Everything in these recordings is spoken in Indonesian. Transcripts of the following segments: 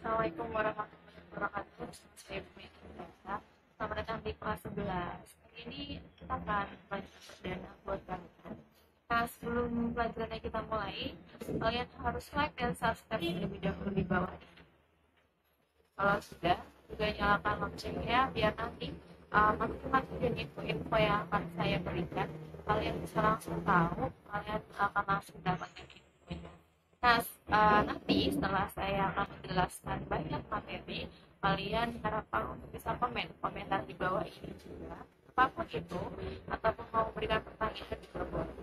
Assalamualaikum warahmatullahi wabarakatuh. Saya Bu Mega. Selamat datang di kelas 11. Hari ini kita akan pelajaran perdana buat kalian. Nah, sebelum pelajarannya kita mulai, kalian harus like dan subscribe terlebih dahulu di bawah. Kalau sudah, juga nyalakan loncengnya biar nanti materi-materi dan info-info yang akan saya berikan, kalian bisa langsung tahu, kalian akan langsung dapatkan infonya. Nah, nanti setelah saya akan menjelaskan banyak materi, kalian harapkan untuk bisa komentar di bawah ini juga, apapun itu, ataupun mau memberikan pertanyaan juga boleh.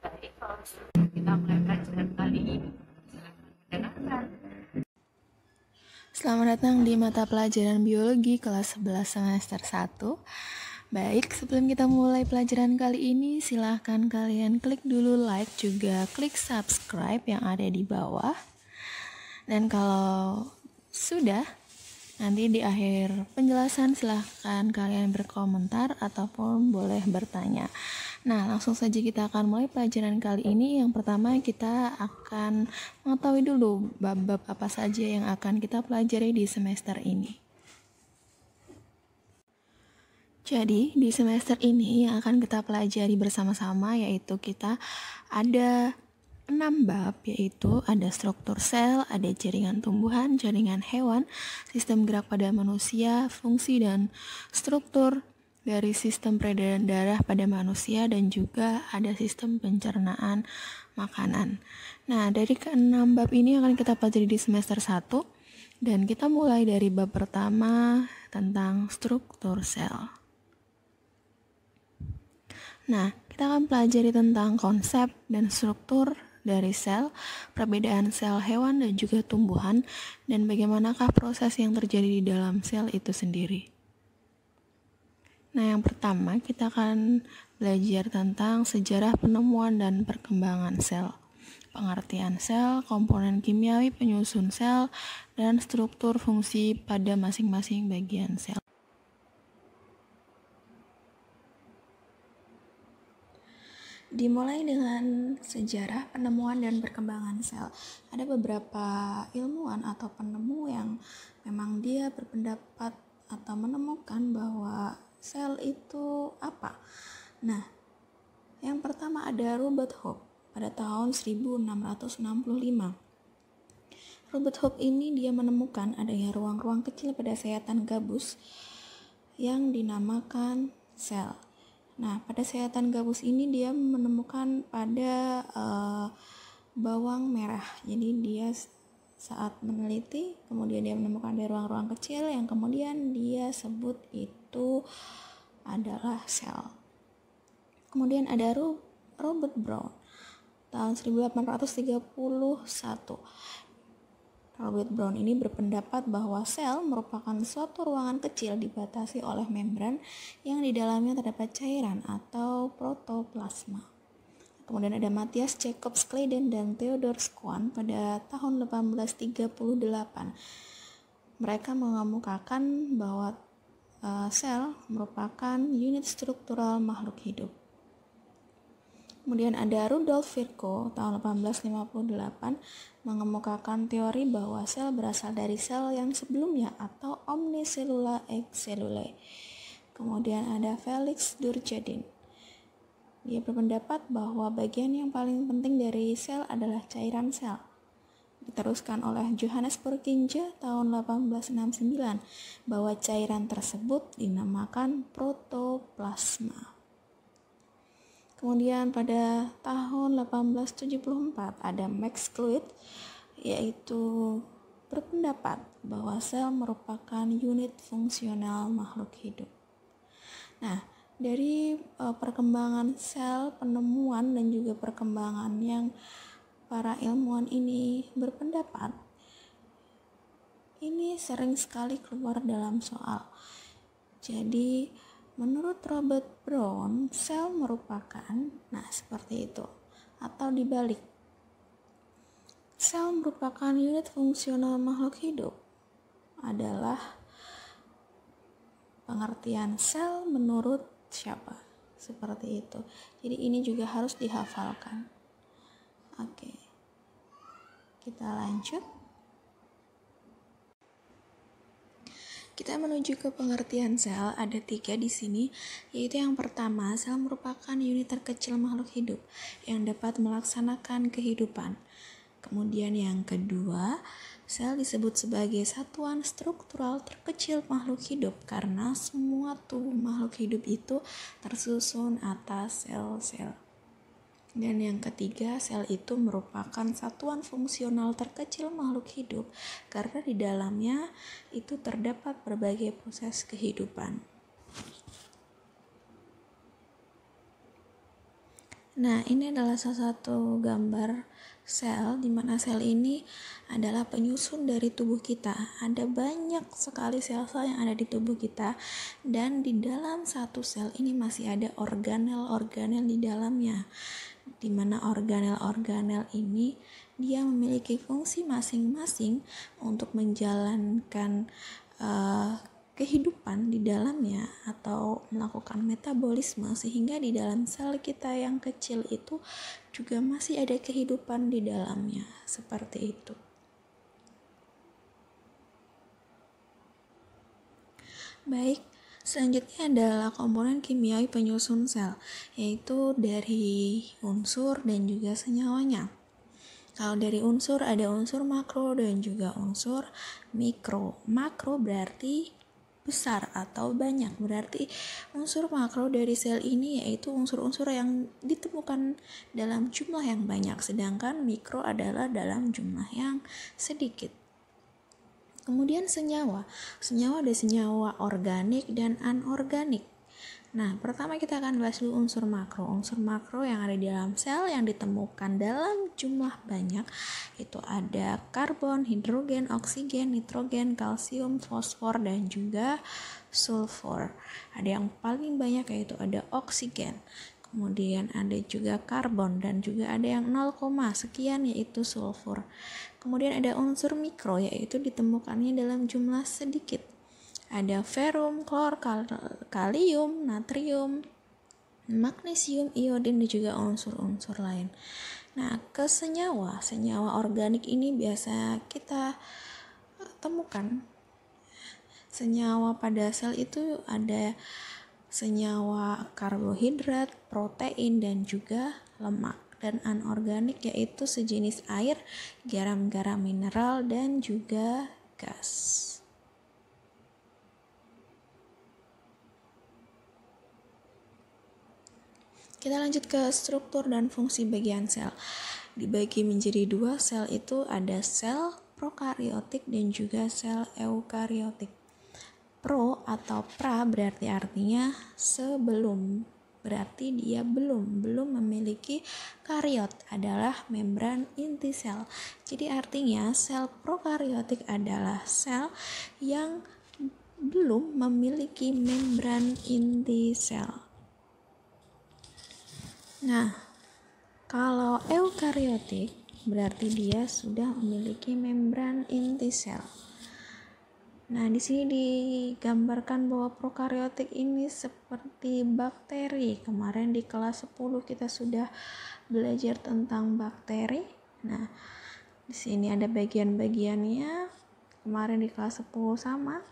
Baik, kalau sudah kita mulai pelajaran kali ini, silakan mendengarkan. Selamat datang di mata pelajaran biologi kelas 11 semester 1. Baik, sebelum kita mulai pelajaran kali ini, silahkan kalian klik dulu like, juga klik subscribe yang ada di bawah. Dan kalau sudah, nanti di akhir penjelasan silahkan kalian berkomentar ataupun boleh bertanya. Nah, langsung saja kita akan mulai pelajaran kali ini. Yang pertama kita akan mengetahui dulu bab-bab apa saja yang akan kita pelajari di semester ini. Jadi, di semester ini yang akan kita pelajari bersama-sama yaitu kita ada 6 bab, yaitu ada struktur sel, ada jaringan tumbuhan, jaringan hewan, sistem gerak pada manusia, fungsi dan struktur dari sistem peredaran darah pada manusia, dan juga ada sistem pencernaan makanan. Nah, dari ke-6 bab ini akan kita pelajari di semester 1, dan kita mulai dari bab pertama tentang struktur sel. Nah, kita akan pelajari tentang konsep dan struktur dari sel, perbedaan sel hewan dan juga tumbuhan, dan bagaimanakah proses yang terjadi di dalam sel itu sendiri. Nah, yang pertama kita akan belajar tentang sejarah penemuan dan perkembangan sel, pengertian sel, komponen kimiawi penyusun sel, dan struktur fungsi pada masing-masing bagian sel. Dimulai dengan sejarah penemuan dan perkembangan sel. Ada beberapa ilmuwan atau penemu yang memang dia berpendapat atau menemukan bahwa sel itu apa. Nah, yang pertama ada Robert Hooke pada tahun 1665. Robert Hooke ini dia menemukan adanya ruang-ruang kecil pada sayatan gabus yang dinamakan sel. Nah, pada sayatan gabus ini dia menemukan pada bawang merah. Jadi dia saat meneliti, kemudian dia menemukan ada ruang-ruang kecil yang kemudian dia sebut itu adalah sel. Kemudian ada Robert Brown tahun 1831. Robert Brown ini berpendapat bahwa sel merupakan suatu ruangan kecil dibatasi oleh membran yang di dalamnya terdapat cairan atau protoplasma. Kemudian ada Matthias Jacobs Claydon dan Theodor Schwann pada tahun 1838. Mereka mengemukakan bahwa sel merupakan unit struktural makhluk hidup. Kemudian ada Rudolf Virchow tahun 1858 mengemukakan teori bahwa sel berasal dari sel yang sebelumnya atau omnicellular egg cellulae. Kemudian ada Felix Durkheim. Dia berpendapat bahwa bagian yang paling penting dari sel adalah cairan sel. Diteruskan oleh Johannes Purkinje tahun 1869 bahwa cairan tersebut dinamakan protoplasma. Kemudian pada tahun 1874 ada Max Clute yaitu berpendapat bahwa sel merupakan unit fungsional makhluk hidup. Nah, dari perkembangan sel, penemuan dan juga perkembangan yang para ilmuwan ini berpendapat, ini sering sekali keluar dalam soal. Jadi menurut Robert Brown, sel merupakan, seperti itu, atau dibalik. Sel merupakan unit fungsional makhluk hidup adalah pengertian sel menurut siapa? Seperti itu. Jadi ini juga harus dihafalkan. Oke. Kita lanjut. Kita menuju ke pengertian sel, ada 3 di sini, yaitu yang pertama, sel merupakan unit terkecil makhluk hidup yang dapat melaksanakan kehidupan. Kemudian yang kedua, sel disebut sebagai satuan struktural terkecil makhluk hidup karena semua tubuh makhluk hidup itu tersusun atas sel-sel. Dan yang ketiga, sel itu merupakan satuan fungsional terkecil makhluk hidup karena di dalamnya itu terdapat berbagai proses kehidupan. Nah, ini adalah salah satu gambar sel, di mana sel ini adalah penyusun dari tubuh kita. Ada banyak sekali sel-sel yang ada di tubuh kita, dan di dalam satu sel ini masih ada organel-organel di dalamnya, di mana organel-organel ini dia memiliki fungsi masing-masing untuk menjalankan kehidupan di dalamnya atau melakukan metabolisme, sehingga di dalam sel kita yang kecil itu juga masih ada kehidupan di dalamnya, seperti itu. Baik, selanjutnya adalah komponen kimiawi penyusun sel, yaitu dari unsur dan juga senyawanya. Kalau dari unsur ada unsur makro dan juga unsur mikro. Makro berarti besar atau banyak, berarti unsur makro dari sel ini yaitu unsur-unsur yang ditemukan dalam jumlah yang banyak, sedangkan mikro adalah dalam jumlah yang sedikit. Kemudian senyawa ada senyawa organik dan anorganik. Nah, pertama kita akan bahas dulu unsur makro. Unsur makro yang ada di dalam sel yang ditemukan dalam jumlah banyak itu ada karbon, hidrogen, oksigen, nitrogen, kalsium, fosfor, dan juga sulfur. Ada yang paling banyak yaitu ada oksigen. Kemudian ada juga karbon dan juga ada yang 0, sekian yaitu sulfur. Kemudian ada unsur mikro yaitu ditemukannya dalam jumlah sedikit. Ada ferum, klor, kalium, natrium, magnesium, iodin, dan juga unsur-unsur lain. Nah, ke senyawa organik ini biasa kita temukan. Senyawa pada sel itu ada senyawa karbohidrat, protein, dan juga lemak. Dan anorganik yaitu sejenis air, garam-garam mineral, dan juga gas. Kita lanjut ke struktur dan fungsi bagian sel. Dibagi menjadi 2, sel itu ada sel prokariotik dan juga sel eukariotik. Pro atau pra berarti artinya sebelum, berarti dia belum memiliki kariot, adalah membran inti sel. Jadi artinya sel prokariotik adalah sel yang belum memiliki membran inti sel. Nah, kalau eukariotik berarti dia sudah memiliki membran inti sel. Nah, di sini digambarkan bahwa prokariotik ini seperti bakteri. Kemarin di kelas 10 kita sudah belajar tentang bakteri. Nah, di sini ada bagian-bagiannya. Kemarin di kelas 10 sama.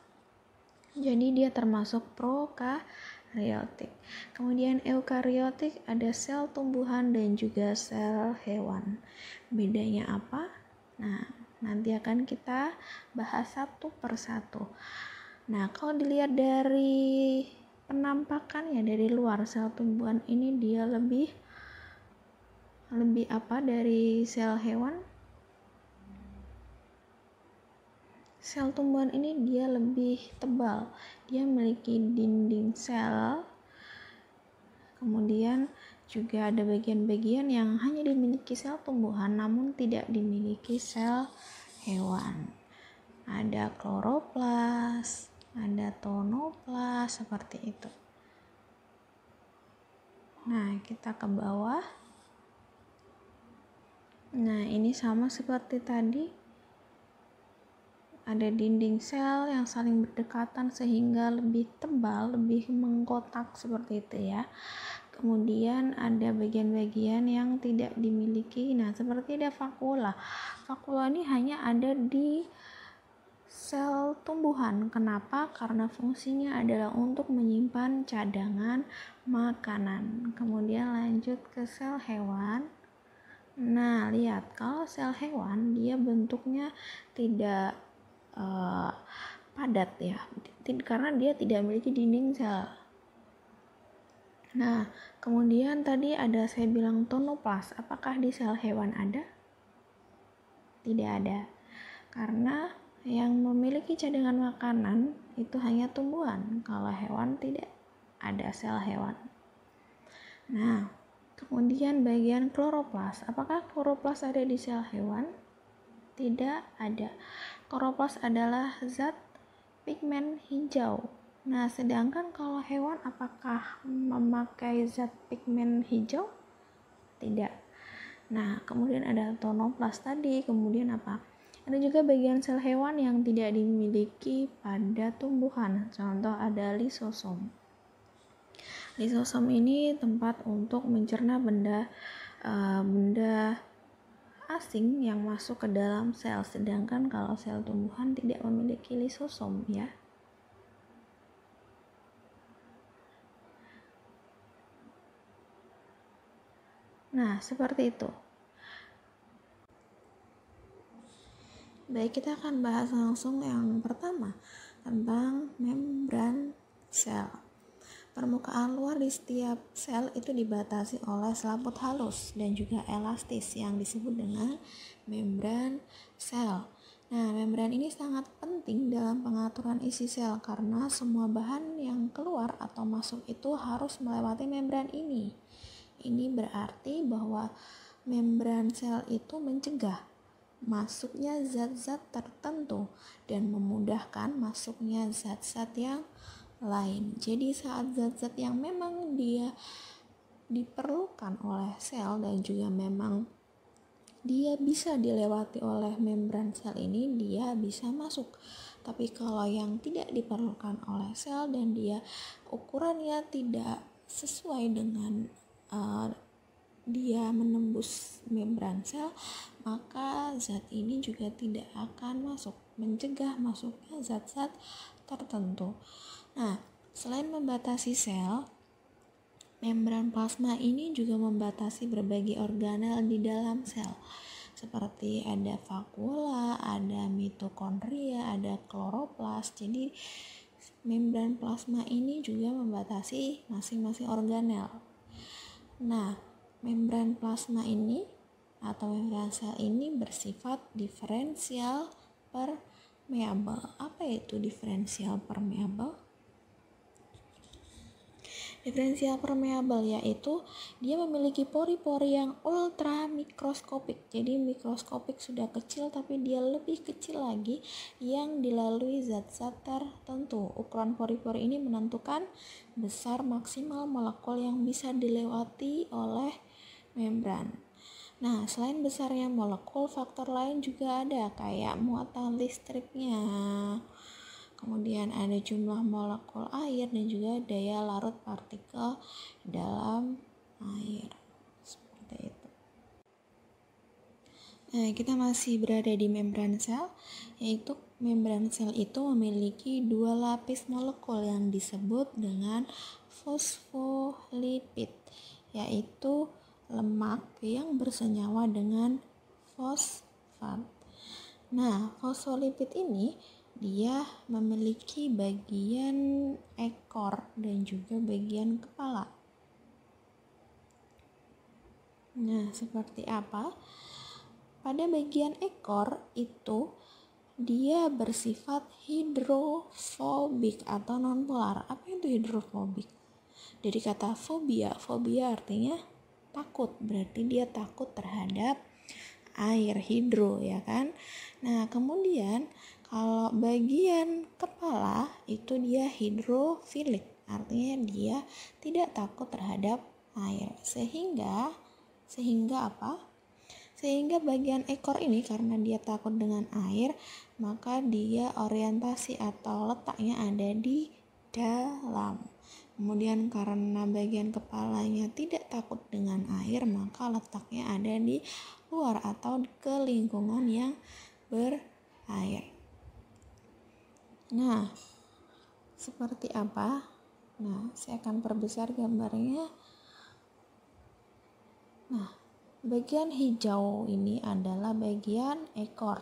Jadi dia termasuk prokariotik. Kemudian eukariotik ada sel tumbuhan dan juga sel hewan. Bedanya apa? Nah, nanti akan kita bahas satu persatu. Nah, kalau dilihat dari penampakannya dari luar, sel tumbuhan ini dia lebih apa dari sel hewan? Sel tumbuhan ini dia lebih tebal, dia memiliki dinding sel, kemudian juga ada bagian-bagian yang hanya dimiliki sel tumbuhan namun tidak dimiliki sel hewan. Ada kloroplas, ada tonoplas, seperti itu. Nah, kita ke bawah. Nah, ini sama seperti tadi. Ada dinding sel yang saling berdekatan sehingga lebih tebal, lebih mengkotak seperti itu ya. Kemudian ada bagian-bagian yang tidak dimiliki. Nah, seperti ada vakula. Vakula ini hanya ada di sel tumbuhan. Kenapa? Karena fungsinya adalah untuk menyimpan cadangan makanan. Kemudian lanjut ke sel hewan. Nah, lihat, kalau sel hewan dia bentuknya tidak padat ya, karena dia tidak memiliki dinding sel. Nah, kemudian tadi saya bilang tonoplas. Apakah di sel hewan ada? Tidak ada. Karena yang memiliki cadangan makanan itu hanya tumbuhan. Kalau hewan tidak ada sel hewan. Nah, kemudian bagian kloroplas. Apakah kloroplas ada di sel hewan? Tidak ada. Kloroplas adalah zat pigmen hijau. Nah, sedangkan kalau hewan apakah memakai zat pigmen hijau? Tidak. Nah, kemudian ada tonoplas tadi. Kemudian apa? Ada juga bagian sel hewan yang tidak dimiliki pada tumbuhan. Contoh ada lisosom. Lisosom ini tempat untuk mencerna benda asing yang masuk ke dalam sel, sedangkan kalau sel tumbuhan tidak memiliki lisosom ya. Nah, seperti itu. Baik, kita akan bahas langsung yang pertama tentang membran sel. Permukaan luar di setiap sel itu dibatasi oleh selaput halus dan juga elastis yang disebut dengan membran sel. Nah, membran ini sangat penting dalam pengaturan isi sel karena semua bahan yang keluar atau masuk itu harus melewati membran ini. Ini berarti bahwa membran sel itu mencegah masuknya zat-zat tertentu dan memudahkan masuknya zat-zat yang lain. Jadi saat zat-zat yang memang dia diperlukan oleh sel dan juga memang dia bisa dilewati oleh membran sel ini, dia bisa masuk. Tapi kalau yang tidak diperlukan oleh sel dan dia ukurannya tidak sesuai dengan dia menembus membran sel, maka zat ini juga tidak akan masuk, mencegah masuknya zat-zat tertentu. Nah, selain membatasi sel, membran plasma ini juga membatasi berbagai organel di dalam sel. Seperti ada vakuola, ada mitokondria, ada kloroplas. Jadi, membran plasma ini juga membatasi masing-masing organel. Nah, membran plasma ini atau membran sel ini bersifat diferensial permeabel. Apa itu diferensial permeabel? Diferensial permeabel yaitu dia memiliki pori-pori yang ultra mikroskopik. Jadi mikroskopik sudah kecil, tapi dia lebih kecil lagi yang dilalui zat-zat tertentu. Ukuran pori-pori ini menentukan besar maksimal molekul yang bisa dilewati oleh membran. Nah, selain besarnya molekul, faktor lain juga ada kayak muatan listriknya. Kemudian ada jumlah molekul air dan juga daya larut partikel dalam air. Seperti itu. Nah, kita masih berada di membran sel, yaitu membran sel itu memiliki dua lapis molekul yang disebut dengan fosfolipid, yaitu lemak yang bersenyawa dengan fosfat. Nah, fosfolipid ini dia memiliki bagian ekor dan juga bagian kepala. Nah, seperti apa? Pada bagian ekor itu dia bersifat hidrofobik atau nonpolar. Apa itu hidrofobik? Dari kata fobia, fobia artinya takut, berarti dia takut terhadap air, hidro ya kan. Nah, kemudian kalau bagian kepala itu dia hidrofilik, artinya dia tidak takut terhadap air. Sehingga apa? Sehingga bagian ekor ini karena dia takut dengan air, maka dia orientasi atau letaknya ada di dalam. Kemudian karena bagian kepalanya tidak takut dengan air, maka letaknya ada di luar atau ke lingkungan yang berair. Nah, seperti apa? Nah, saya akan perbesar gambarnya. Nah, bagian hijau ini adalah bagian ekor.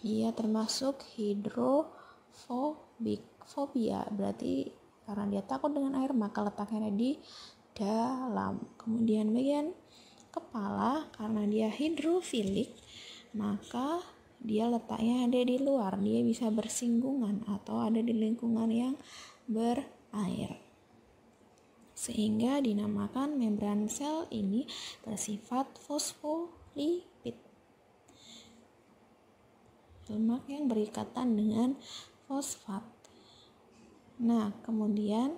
Dia termasuk hidrofobik. Fobia berarti karena dia takut dengan air, maka letaknya di dalam. Kemudian bagian kepala, karena dia hidrofilik, maka dia letaknya ada di luar. Dia bisa bersinggungan atau ada di lingkungan yang berair, sehingga dinamakan membran sel ini bersifat fosfolipid, lemak yang berikatan dengan fosfat. Nah, kemudian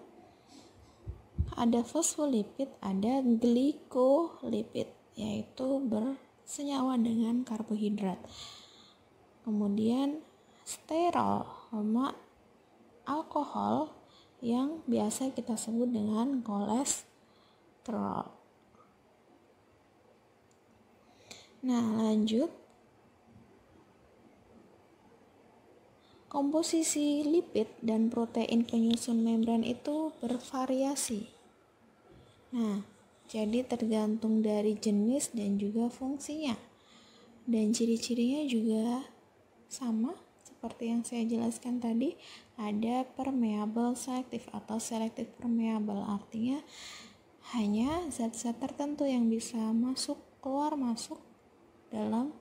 ada fosfolipid, ada glikolipid, yaitu bersenyawa dengan karbohidrat. Kemudian sterol, lemak alkohol yang biasa kita sebut dengan kolesterol. Nah, lanjut. Komposisi lipid dan protein penyusun membran itu bervariasi. Nah, jadi tergantung dari jenis dan juga fungsinya. Dan ciri-cirinya juga sama seperti yang saya jelaskan tadi. Ada permeable selektif atau selektif permeable, artinya hanya zat-zat tertentu yang bisa keluar masuk dalam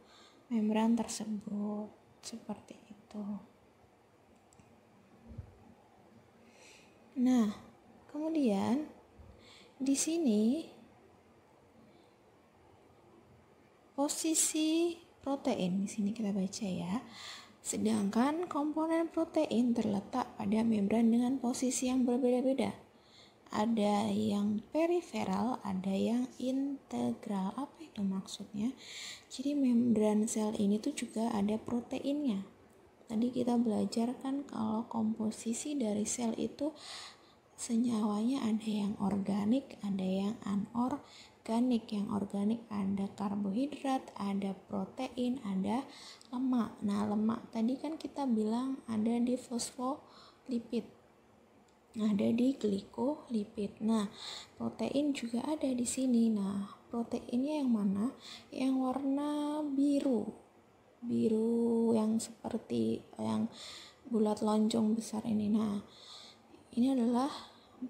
membran tersebut. Seperti itu. Nah, kemudian di sini posisi protein di sini kita baca ya. Sedangkan komponen protein terletak pada membran dengan posisi yang berbeda-beda. Ada yang periferal, ada yang integral. Apa itu maksudnya? Jadi membran sel ini tuh juga ada proteinnya. Tadi kita belajar kan kalau komposisi dari sel itu senyawanya ada yang organik, ada yang anorganik. Yang organik ada karbohidrat, ada protein, ada lemak. Nah, lemak tadi kan kita bilang ada di fosfolipid, ada di glikolipid. Nah, protein juga ada di sini. Nah, proteinnya yang mana? Yang warna biru yang seperti yang bulat lonjong besar ini. Nah, ini adalah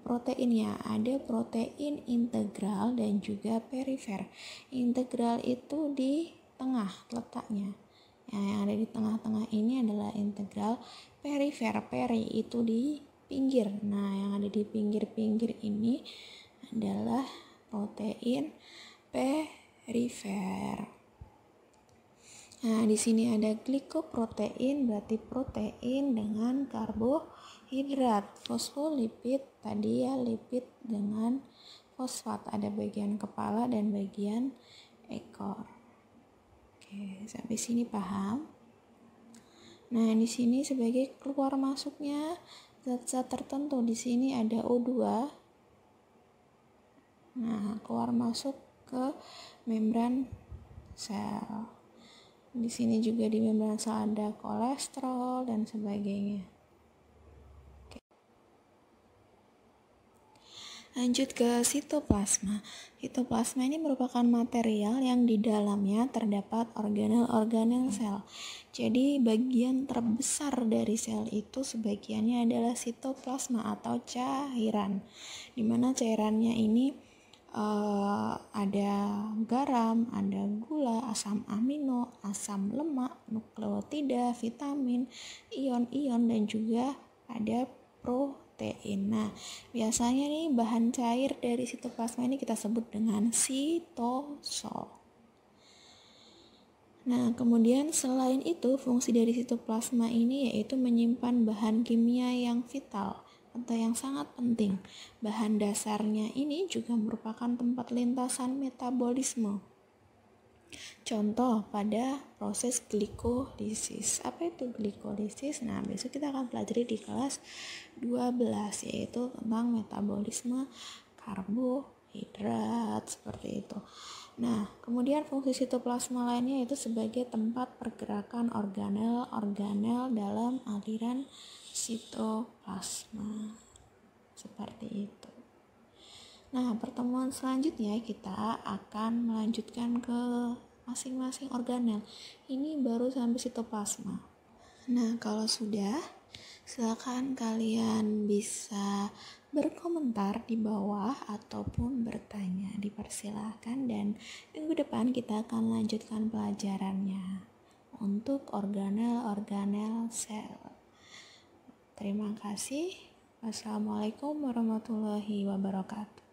proteinnya. Ada protein integral dan juga perifer. Integral itu di tengah letaknya. Yang ada di tengah-tengah ini adalah integral. Perifer, peri itu di pinggir. Nah, yang ada di pinggir-pinggir ini adalah protein perifer. Nah, di sini ada glikoprotein, berarti protein dengan karbohidrat. Fosfolipid tadi ya, lipid dengan fosfat. Ada bagian kepala dan bagian ekor. Oke, sampai sini paham? Nah, di sini sebagai keluar masuknya zat-zat tertentu, di sini ada O2. Nah, keluar masuk ke membran sel. Di sini juga di membran sel ada kolesterol dan sebagainya. Oke. Lanjut ke sitoplasma. Sitoplasma ini merupakan material yang di dalamnya terdapat organel-organel sel. Jadi bagian terbesar dari sel itu sebagiannya adalah sitoplasma atau cairan. Di mana cairannya ini ada garam, ada gula, asam amino, asam lemak, nukleotida, vitamin, ion-ion, dan juga ada protein. Nah, biasanya nih bahan cair dari sitoplasma ini kita sebut dengan sitosol. Nah, kemudian selain itu fungsi dari sitoplasma ini yaitu menyimpan bahan kimia yang vital atau yang sangat penting. Bahan dasarnya ini juga merupakan tempat lintasan metabolisme. Contoh pada proses glikolisis. Apa itu glikolisis? Nah, besok kita akan pelajari di kelas 12, yaitu tentang metabolisme karbohidrat seperti itu. Nah, kemudian fungsi sitoplasma lainnya itu sebagai tempat pergerakan organel-organel dalam aliran sitoplasma. Seperti itu. Nah, pertemuan selanjutnya kita akan melanjutkan ke masing-masing organel. Ini baru sampai sitoplasma. Nah, kalau sudah, silakan kalian bisa berkomentar di bawah ataupun bertanya, dipersilahkan, dan minggu depan kita akan lanjutkan pelajarannya untuk organel-organel sel. Terima kasih. Wassalamualaikum warahmatullahi wabarakatuh.